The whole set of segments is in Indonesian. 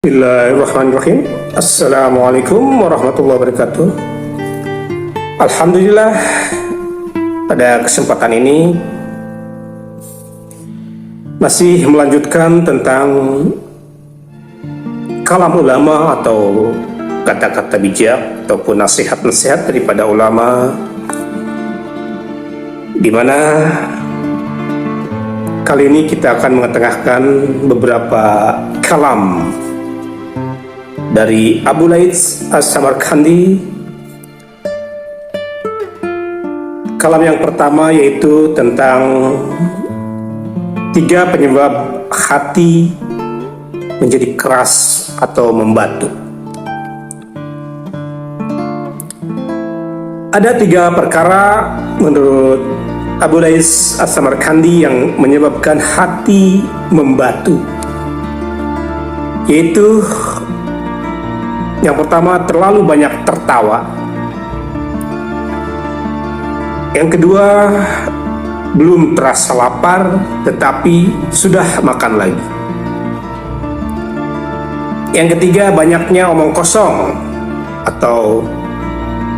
Bismillahirrahmanirrahim. Assalamualaikum warahmatullahi wabarakatuh. Alhamdulillah, pada kesempatan ini masih melanjutkan tentang kalam ulama atau kata-kata bijak ataupun nasihat-nasihat daripada ulama, di mana kali ini kita akan mengetengahkan beberapa kalam dari Abu Laits As-Samarkandi. Kalam yang pertama yaitu tentang 3 penyebab hati menjadi keras atau membatu. Ada 3 perkara menurut Abu Laits As-Samarkandi yang menyebabkan hati membatu, yaitu yang pertama, terlalu banyak tertawa. Yang kedua, belum terasa lapar tetapi sudah makan lagi. Yang ketiga, banyaknya omong kosong atau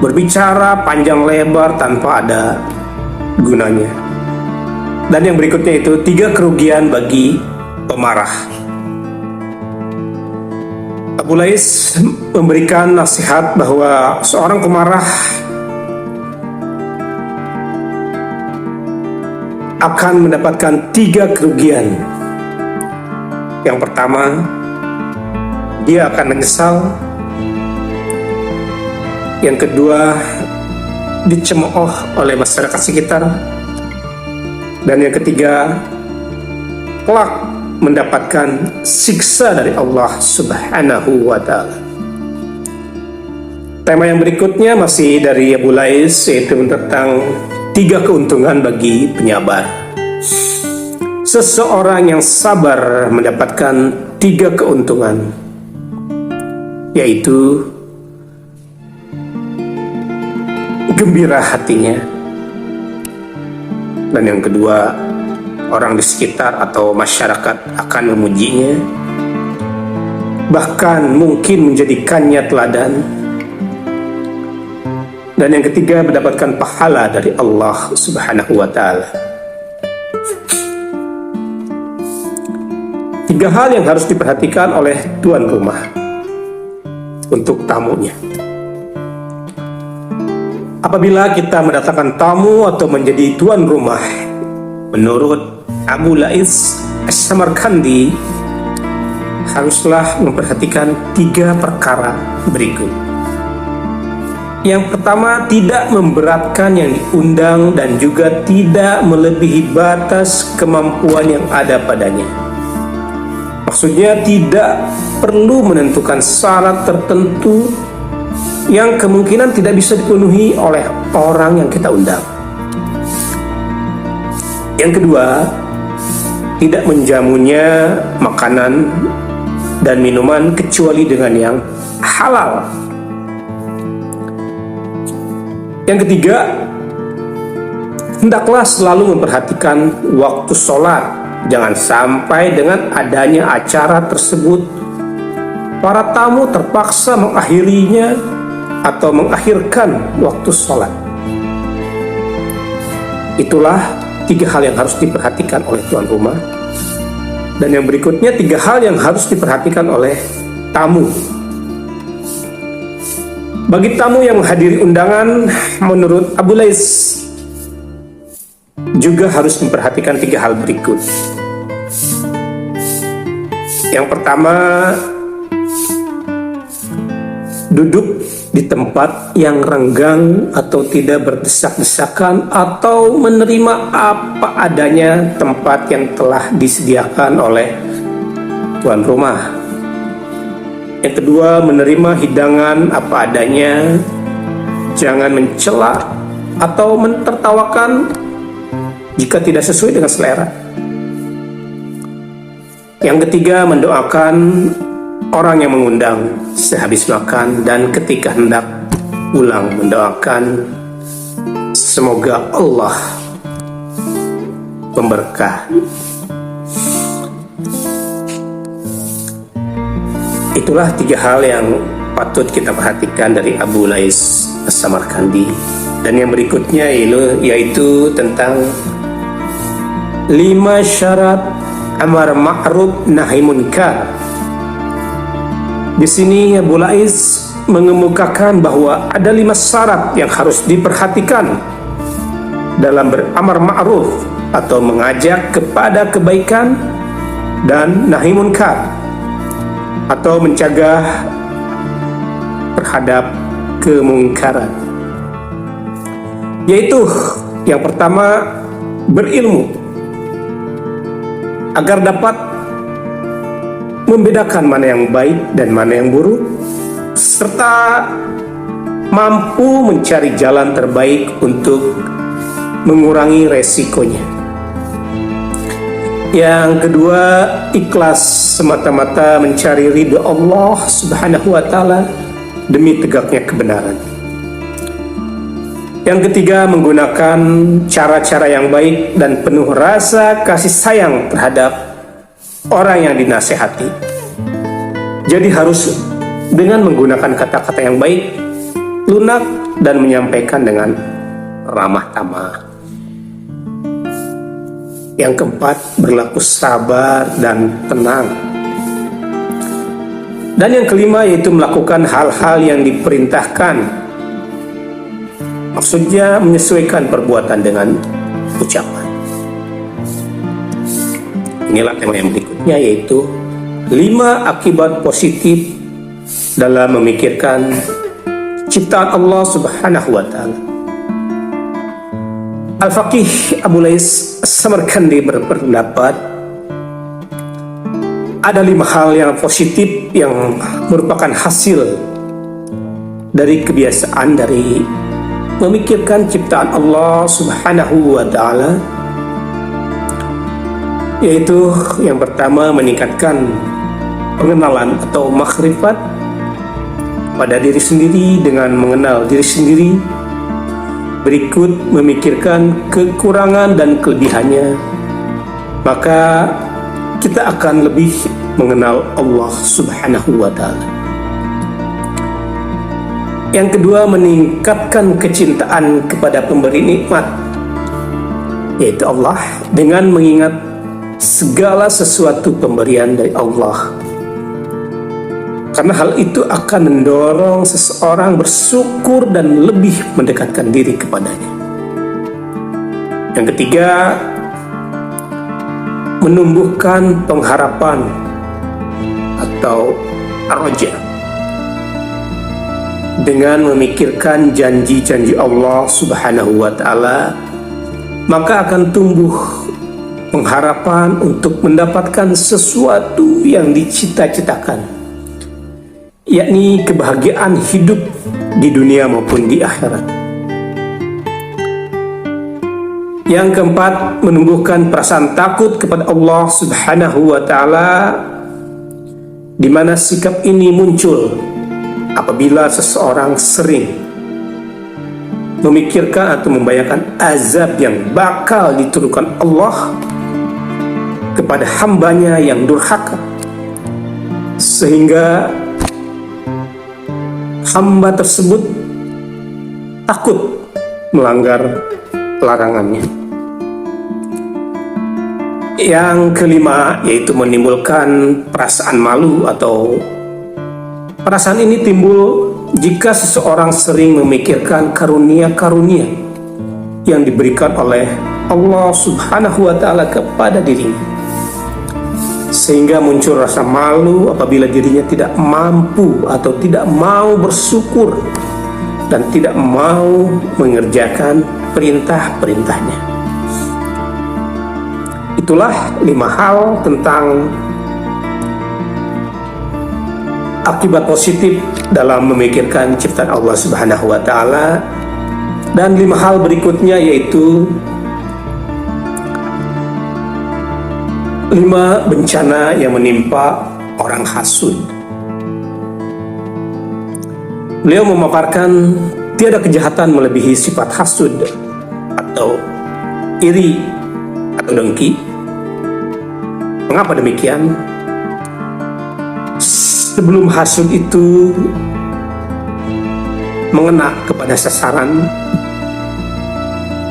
berbicara panjang lebar tanpa ada gunanya. Dan yang berikutnya itu 3 kerugian bagi pemarah. Abu Laits memberikan nasihat bahwa seorang pemarah akan mendapatkan 3 kerugian. Yang pertama, dia akan menyesal. Yang kedua, dicemooh oleh masyarakat sekitar. Dan yang ketiga, kelak mendapatkan siksa dari Allah Subhanahu wa ta'ala. Tema yang berikutnya masih dari Abu Laits, yaitu tentang 3 keuntungan bagi penyabar. Seseorang yang sabar mendapatkan 3 keuntungan, yaitu gembira hatinya, dan yang kedua, orang di sekitar atau masyarakat akan memujinya, bahkan mungkin menjadikannya teladan. Dan yang ketiga, mendapatkan pahala dari Allah Subhanahu wa ta'ala. 3 hal yang harus diperhatikan oleh tuan rumah untuk tamunya. Apabila kita mendatangkan tamu atau menjadi tuan rumah, menurut Abu Laits As-Samarkandi, haruslah memperhatikan 3 perkara berikut. Yang pertama, tidak memberatkan yang diundang dan juga tidak melebihi batas kemampuan yang ada padanya. Maksudnya tidak perlu menentukan syarat tertentu yang kemungkinan tidak bisa dipenuhi oleh orang yang kita undang. Yang kedua, tidak menjamunya makanan dan minuman kecuali dengan yang halal. Yang ketiga, hendaklah selalu memperhatikan waktu sholat. Jangan sampai dengan adanya acara tersebut para tamu terpaksa mengakhirinya atau mengakhirkan waktu sholat. Itulah 3 hal yang harus diperhatikan oleh tuan rumah. Dan yang berikutnya 3 hal yang harus diperhatikan oleh tamu. Bagi tamu yang menghadiri undangan, menurut Abu Laits juga harus memperhatikan 3 hal berikut. Yang pertama, duduk di tempat yang renggang atau tidak berdesak-desakan, atau menerima apa adanya tempat yang telah disediakan oleh tuan rumah. Yang kedua, menerima hidangan apa adanya, jangan mencela atau mentertawakan jika tidak sesuai dengan selera. Yang ketiga, mendoakan orang yang mengundang sehabis makan, dan ketika hendak pulang mendoakan semoga Allah memberkahi. Itulah 3 hal yang patut kita perhatikan dari Abu Lais As-Samarkandi. Dan yang berikutnya yaitu tentang 5 syarat amar ma'ruf nahi munkar. Di sini Abu Lais mengemukakan bahwa ada 5 syarat yang harus diperhatikan dalam beramar ma'ruf atau mengajak kepada kebaikan dan nahi munkar atau mencegah terhadap kemungkaran. Yaitu yang pertama, berilmu agar dapat membedakan mana yang baik dan mana yang buruk, serta mampu mencari jalan terbaik untuk mengurangi resikonya. Yang kedua, ikhlas semata-mata mencari ridho Allah Subhanahu wa ta'ala demi tegaknya kebenaran. Yang ketiga, menggunakan cara-cara yang baik dan penuh rasa kasih sayang terhadap orang yang dinasehati. Jadi harus dengan menggunakan kata-kata yang baik, lunak, dan menyampaikan dengan ramah tamah. Yang keempat, berlaku sabar dan tenang. Dan yang kelima yaitu melakukan hal-hal yang diperintahkan. Maksudnya menyesuaikan perbuatan dengan ucapan. Inilah tema yang berikutnya, yaitu 5 akibat positif dalam memikirkan ciptaan Allah Subhanahu wa ta'ala. Al-Faqih Abu Lais As-Samarkandi berpendapat ada 5 hal yang positif yang merupakan hasil dari kebiasaan dari memikirkan ciptaan Allah Subhanahu wa ta'ala, yaitu yang pertama, meningkatkan pengenalan atau makrifat pada diri sendiri dengan mengenal diri sendiri. Berikut, memikirkan kekurangan dan kelebihannya, maka kita akan lebih mengenal Allah Subhanahu wa ta'ala. Yang kedua, meningkatkan kecintaan kepada pemberi nikmat, yaitu Allah, dengan mengingat segala sesuatu pemberian dari Allah. Karena hal itu akan mendorong seseorang bersyukur dan lebih mendekatkan diri kepadanya. Yang ketiga, menumbuhkan pengharapan atau roja dengan memikirkan janji-janji Allah Subhanahu wa ta'ala, maka akan tumbuh pengharapan untuk mendapatkan sesuatu yang dicita-citakan, yakni kebahagiaan hidup di dunia maupun di akhirat. Yang keempat, menumbuhkan perasaan takut kepada Allah Subhanahu wa ta'ala, di mana sikap ini muncul apabila seseorang sering memikirkan atau membayangkan azab yang bakal diturunkan Allah kepada hambanya yang durhaka, sehingga hamba tersebut takut melanggar larangannya. Yang kelima, yaitu menimbulkan perasaan malu, atau perasaan ini timbul jika seseorang sering memikirkan karunia-karunia yang diberikan oleh Allah Subhanahu wa ta'ala kepada dirinya, sehingga muncul rasa malu apabila dirinya tidak mampu atau tidak mau bersyukur dan tidak mau mengerjakan perintah-perintahnya. Itulah 5 hal tentang akibat positif dalam memikirkan ciptaan Allah Subhanahu wa ta'ala. Dan 5 hal berikutnya yaitu 5 bencana yang menimpa orang hasud. Beliau memaparkan tiada kejahatan melebihi sifat hasud atau iri atau dengki. Mengapa demikian? sebelum hasud itu mengena kepada sasaran,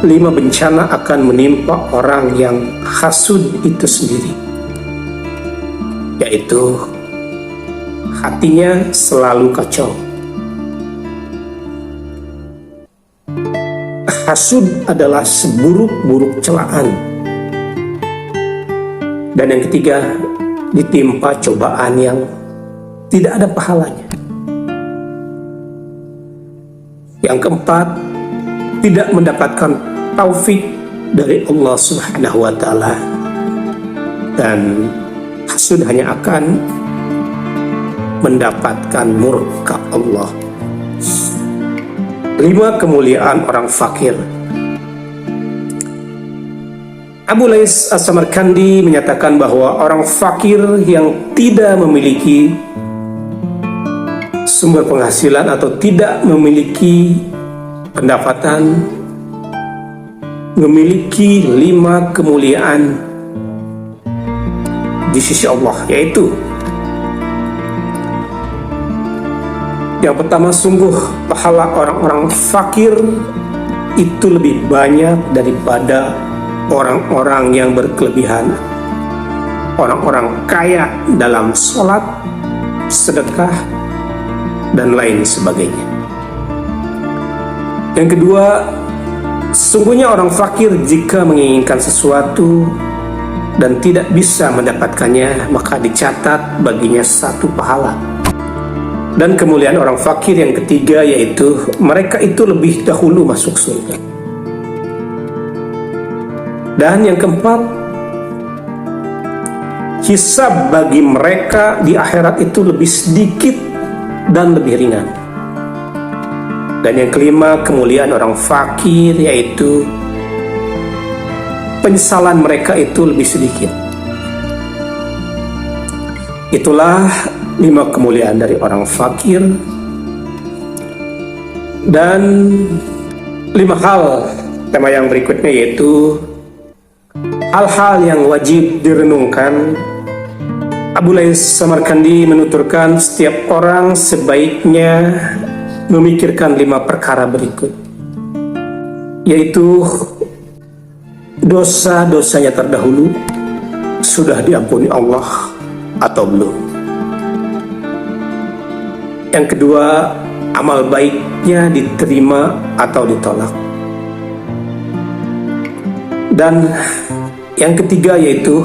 5 bencana akan menimpa orang yang hasud itu sendiri, yaitu hatinya selalu kacau. Hasud adalah seburuk-buruk celaan. Dan yang ketiga, ditimpa cobaan yang tidak ada pahalanya. Yang keempat, tidak mendapatkan taufik dari Allah Subhanahu wa Ta'ala, dan hasud hanya akan mendapatkan murka Allah. 5 kemuliaan orang fakir. Abu Lais As-Samarkandi menyatakan bahwa orang fakir yang tidak memiliki sumber penghasilan atau tidak memiliki pendapatan memiliki 5 kemuliaan di sisi Allah, yaitu yang pertama, sungguh pahala orang-orang fakir itu lebih banyak daripada orang-orang yang berkelebihan. Orang-orang kaya dalam sholat, sedekah, dan lain sebagainya. Yang kedua, sesungguhnya orang fakir jika menginginkan sesuatu dan tidak bisa mendapatkannya, maka dicatat baginya 1 pahala. Dan kemuliaan orang fakir yang ketiga, yaitu mereka itu lebih dahulu masuk surga. Dan yang keempat, hisab bagi mereka di akhirat itu lebih sedikit dan lebih ringan. Dan yang kelima, kemuliaan orang fakir, yaitu penyesalan mereka itu lebih sedikit. Itulah 5 kemuliaan dari orang fakir. Dan 5 hal, tema yang berikutnya yaitu hal-hal yang wajib direnungkan. Abu Lais Samarkandi menuturkan setiap orang sebaiknya memikirkan 5 perkara berikut, yaitu dosa-dosanya terdahulu sudah diampuni Allah atau belum. Yang kedua, amal baiknya diterima atau ditolak. Dan yang ketiga yaitu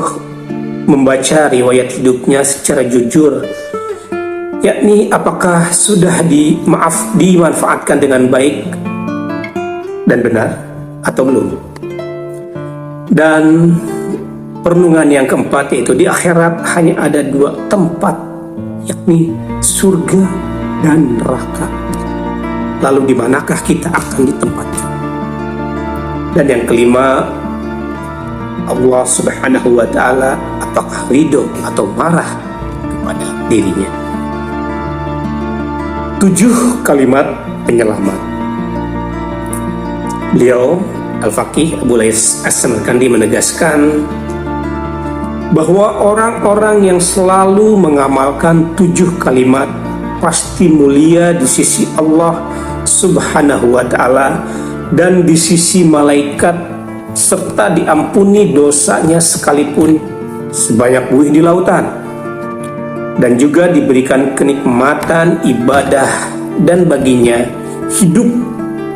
membaca riwayat hidupnya secara jujur, yakni apakah sudah dimanfaatkan dengan baik dan benar atau belum. Dan perenungan yang keempat yaitu di akhirat hanya ada 2 tempat, yakni surga dan neraka. Lalu di manakah kita akan ditempatkan? Dan yang kelima, Allah Subhanahu wa Ta'ala apakah ridho atau marah kepada dirinya. 7 kalimat penyelamat. Beliau Al-Faqih Abu Lais As-Samarkandi menegaskan bahwa orang-orang yang selalu mengamalkan 7 kalimat pasti mulia di sisi Allah Subhanahu wa Ta'ala dan di sisi malaikat, serta diampuni dosanya sekalipun sebanyak buih di lautan, dan juga diberikan kenikmatan ibadah, dan baginya hidup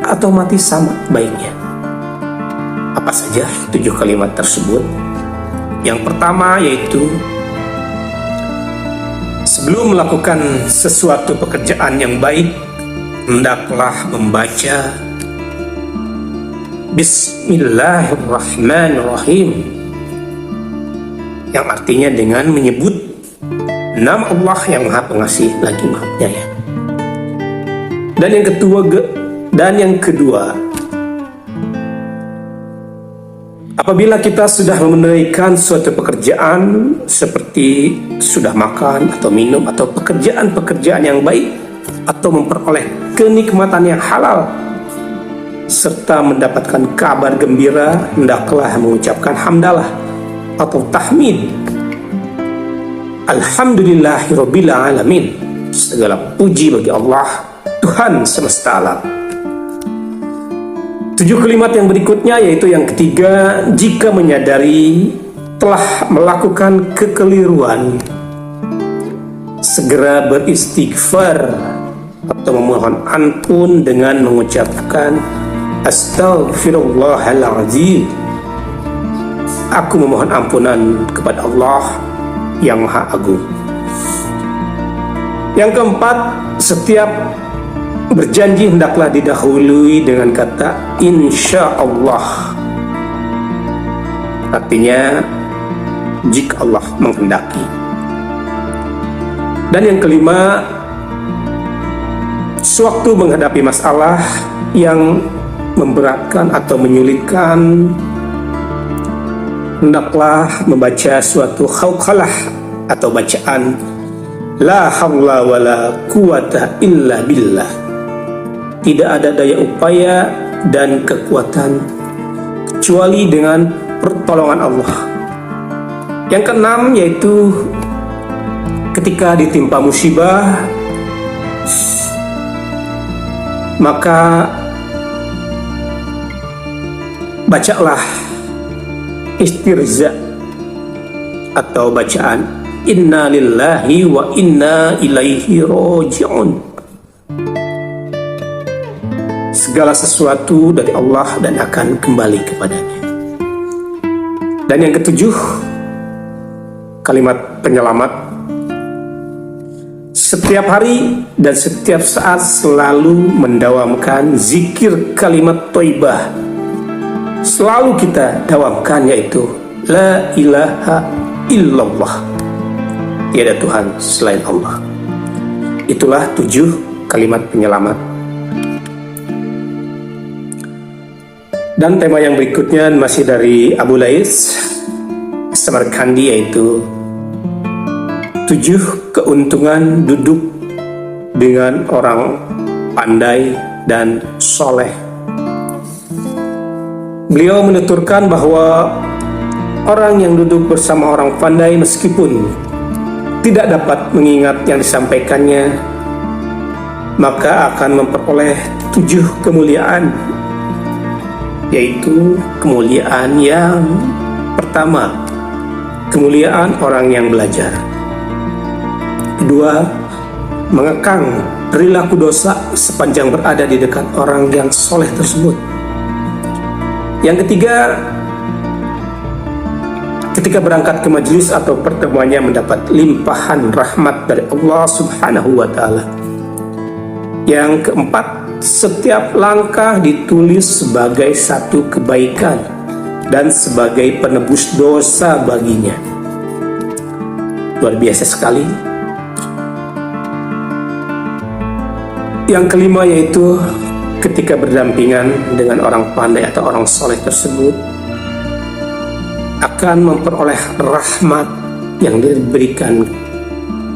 atau mati sama baiknya. Apa saja 7 kalimat tersebut? Yang pertama yaitu sebelum melakukan sesuatu pekerjaan yang baik, hendaklah membaca Bismillahirrahmanirrahim, yang artinya dengan menyebut nama Allah yang Maha Pengasih lagi Maha Penyayang. Dan yang kedua, apabila kita sudah menunaikan suatu pekerjaan seperti sudah makan atau minum atau pekerjaan-pekerjaan yang baik atau memperoleh kenikmatan yang halal serta mendapatkan kabar gembira, hendaklah mengucapkan hamdalah atau tahmid Alhamdulillahirabbil alamin. Segala puji bagi Allah, Tuhan semesta alam. 7 kalimat yang berikutnya yaitu yang ketiga, jika menyadari telah melakukan kekeliruan, segera beristighfar atau memohon ampun dengan mengucapkan Astaghfirullahaladzim. Aku memohon ampunan kepada Allah yang Maha Agung. Yang keempat, setiap berjanji hendaklah didahului dengan kata insya Allah. Artinya jika Allah menghendaki. Dan yang kelima, sewaktu menghadapi masalah yang memberatkan atau menyulitkan, hendaklah membaca suatu khawqalah atau bacaan la haula wala quwata illa billah. Tidak ada daya upaya dan kekuatan kecuali dengan pertolongan Allah. Yang keenam yaitu ketika ditimpa musibah, maka bacalah istirza atau bacaan inna lillahi wa inna ilaihi raji'un. Segala sesuatu dari Allah dan akan kembali kepadanya. Dan yang ketujuh, kalimat penyelamat. Setiap hari dan setiap saat selalu mendawamkan zikir kalimat thayyibah. Selalu kita dawamkan, yaitu la ilaha illallah. Tiada Tuhan selain Allah. Itulah 7 kalimat penyelamat. Dan tema yang berikutnya masih dari Abu Lais Samarkandi, yaitu 7 keuntungan duduk dengan orang pandai dan soleh. Beliau menuturkan bahwa orang yang duduk bersama orang pandai meskipun tidak dapat mengingat yang disampaikannya, maka akan memperoleh 7 kemuliaan, yaitu kemuliaan yang pertama, kemuliaan orang yang belajar. Kedua, mengekang perilaku dosa sepanjang berada di dekat orang yang soleh tersebut. Yang ketiga, ketika berangkat ke majelis atau pertemuannya mendapat limpahan rahmat dari Allah Subhanahu wa Ta'ala. Yang keempat, setiap langkah ditulis sebagai satu kebaikan dan sebagai penebus dosa baginya. Luar biasa sekali. Yang kelima yaitu ketika berdampingan dengan orang pandai atau orang soleh tersebut, akan memperoleh rahmat yang diberikan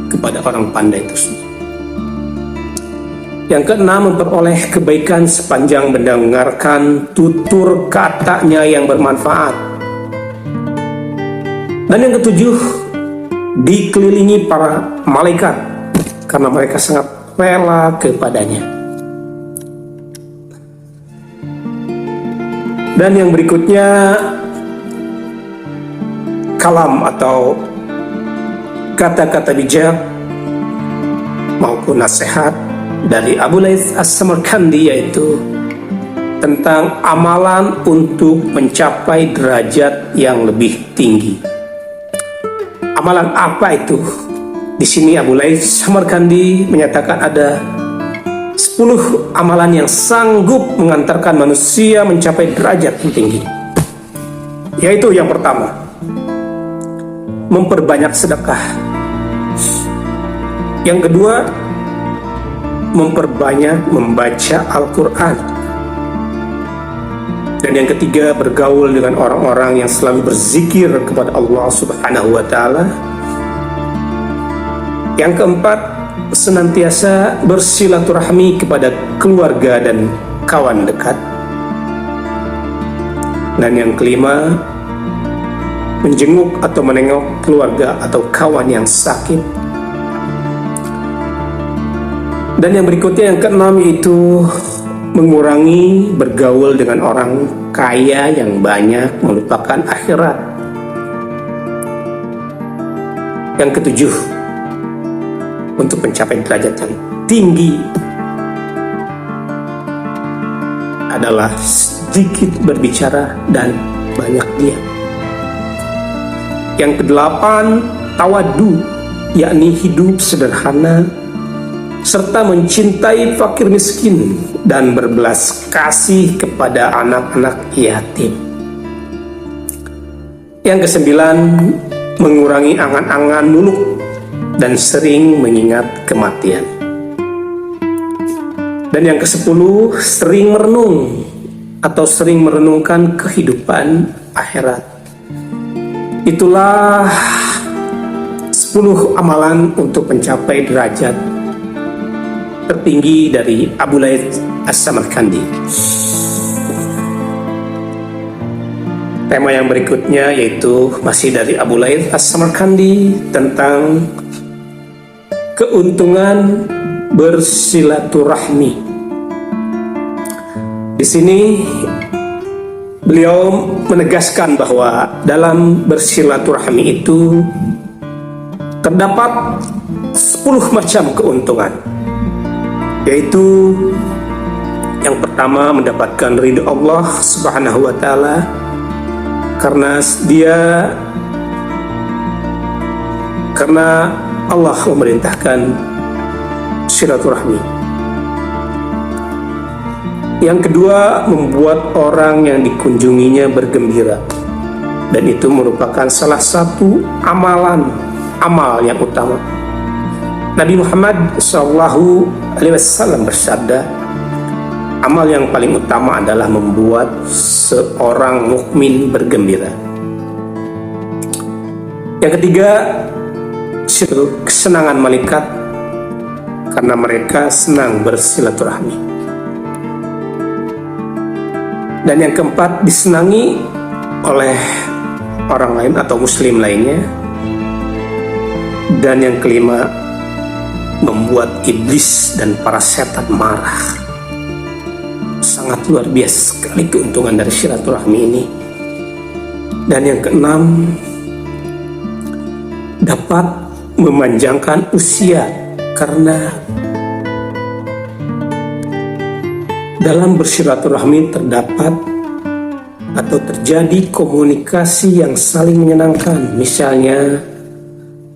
kepada orang pandai tersebut. Yang keenam, memperoleh kebaikan sepanjang mendengarkan tutur katanya yang bermanfaat. Dan yang ketujuh, dikelilingi para malaikat karena mereka sangat rela kepadanya. Dan yang berikutnya, kalam atau kata-kata bijak maupun nasihat dari Abu Lais As-Samarkandi, yaitu tentang amalan untuk mencapai derajat yang lebih tinggi. Amalan apa itu? Di sini Abu Lais Samarkandi menyatakan ada 10 amalan yang sanggup mengantarkan manusia mencapai derajat yang tinggi. Yaitu yang pertama, memperbanyak sedekah. Yang kedua, memperbanyak membaca Al-Quran. Dan yang ketiga, bergaul dengan orang-orang yang selalu berzikir kepada Allah Subhanahu wa Ta'ala. Yang keempat, senantiasa bersilaturahmi kepada keluarga dan kawan dekat. Dan yang kelima, menjenguk atau menengok keluarga atau kawan yang sakit. Dan yang berikutnya, yang keenam, yaitu mengurangi bergaul dengan orang kaya yang banyak, melupakan akhirat. Yang ketujuh, untuk mencapai derajat yang tinggi adalah sedikit berbicara dan banyak diam. Yang kedelapan, tawadu, yakni hidup sederhana serta mencintai fakir miskin dan berbelas kasih kepada anak-anak yatim. Yang kesembilan, mengurangi angan-angan muluk dan sering mengingat kematian. Dan yang kesepuluh, sering merenung atau sering merenungkan kehidupan akhirat. Itulah 10 amalan untuk mencapai derajat tertinggi dari Abu Laith As-Samarkandi. Tema yang berikutnya yaitu masih dari Abu Laith As-Samarkandi tentang keuntungan bersilaturahmi. Di sini beliau menegaskan bahwa dalam bersilaturahmi itu terdapat 10 macam keuntungan, yaitu yang pertama, mendapatkan ridho Allah Subhanahu wa Ta'ala karena Allah memerintahkan silaturahmi. Yang kedua, membuat orang yang dikunjunginya bergembira, dan itu merupakan salah satu amal yang utama. Nabi Muhammad SAW bersabda, amal yang paling utama adalah membuat seorang mukmin bergembira. Yang ketiga, kesenangan malaikat karena mereka senang bersilaturahmi. Dan yang keempat, disenangi oleh orang lain atau muslim lainnya. Dan yang kelima, membuat iblis dan para setan marah. Sangat luar biasa sekali keuntungan dari silaturahmi ini. Dan yang keenam, dapat memanjangkan usia karena dalam bersilaturahmi terdapat atau terjadi komunikasi yang saling menyenangkan. Misalnya,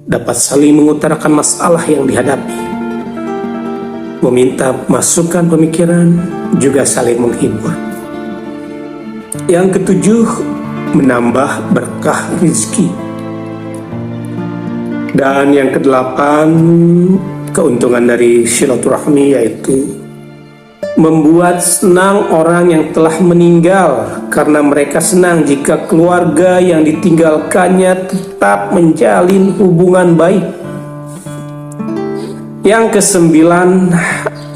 dapat saling mengutarakan masalah yang dihadapi, meminta masukan pemikiran, juga saling menghibur. Yang ketujuh, menambah berkah rezeki. Dan yang kedelapan, keuntungan dari silaturahmi yaitu membuat senang orang yang telah meninggal, karena mereka senang jika keluarga yang ditinggalkannya tetap menjalin hubungan baik. Yang kesembilan,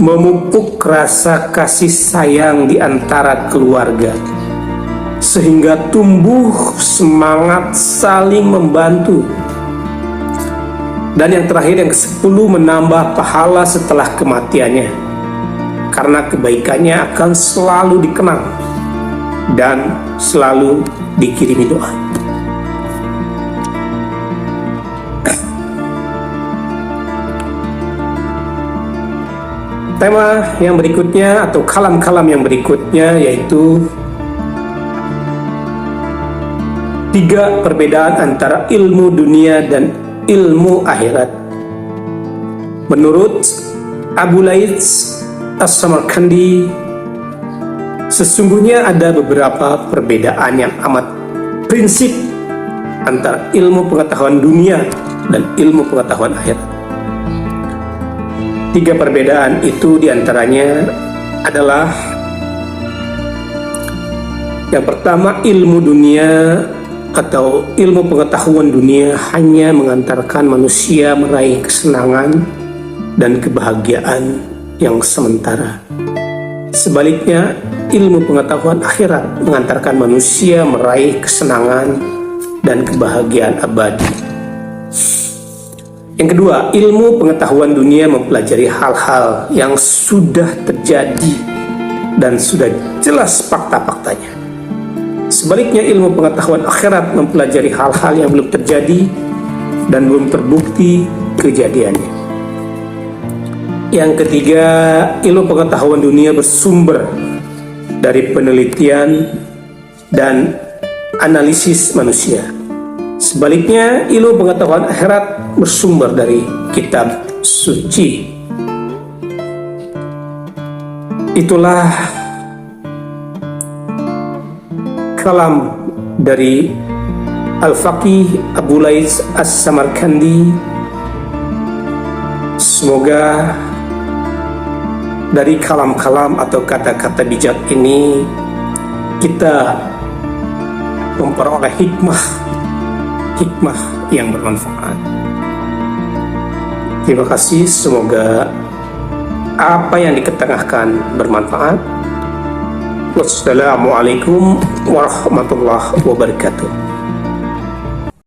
memupuk rasa kasih sayang di antara keluarga sehingga tumbuh semangat saling membantu. Dan yang terakhir, yang ke-10, menambah pahala setelah kematiannya, karena kebaikannya akan selalu dikenang dan selalu dikirimi doa. Tema yang berikutnya atau kalam-kalam yang berikutnya yaitu 3 perbedaan antara ilmu dunia dan ilmu akhirat. Menurut Abu Laith As-Samarkandi, sesungguhnya ada beberapa perbedaan yang amat prinsip antara ilmu pengetahuan dunia dan ilmu pengetahuan akhirat. 3 perbedaan itu diantaranya adalah: yang pertama, ilmu dunia atau ilmu pengetahuan dunia hanya mengantarkan manusia meraih kesenangan dan kebahagiaan yang sementara. Sebaliknya, ilmu pengetahuan akhirat mengantarkan manusia meraih kesenangan dan kebahagiaan abadi. Yang kedua, ilmu pengetahuan dunia mempelajari hal-hal yang sudah terjadi dan sudah jelas fakta-faktanya. Sebaliknya, ilmu pengetahuan akhirat mempelajari hal-hal yang belum terjadi dan belum terbukti kejadiannya. Yang ketiga, ilmu pengetahuan dunia bersumber dari penelitian dan analisis manusia. Sebaliknya, ilmu pengetahuan akhirat bersumber dari kitab suci. Itulah kalam dari Al-Faqih Abu Laits As-Samarkandi. Semoga dari kalam-kalam atau kata-kata bijak ini kita memperoleh hikmah yang bermanfaat. Terima kasih, semoga apa yang diketengahkan bermanfaat. Wassalamualaikum warahmatullahi wabarakatuh.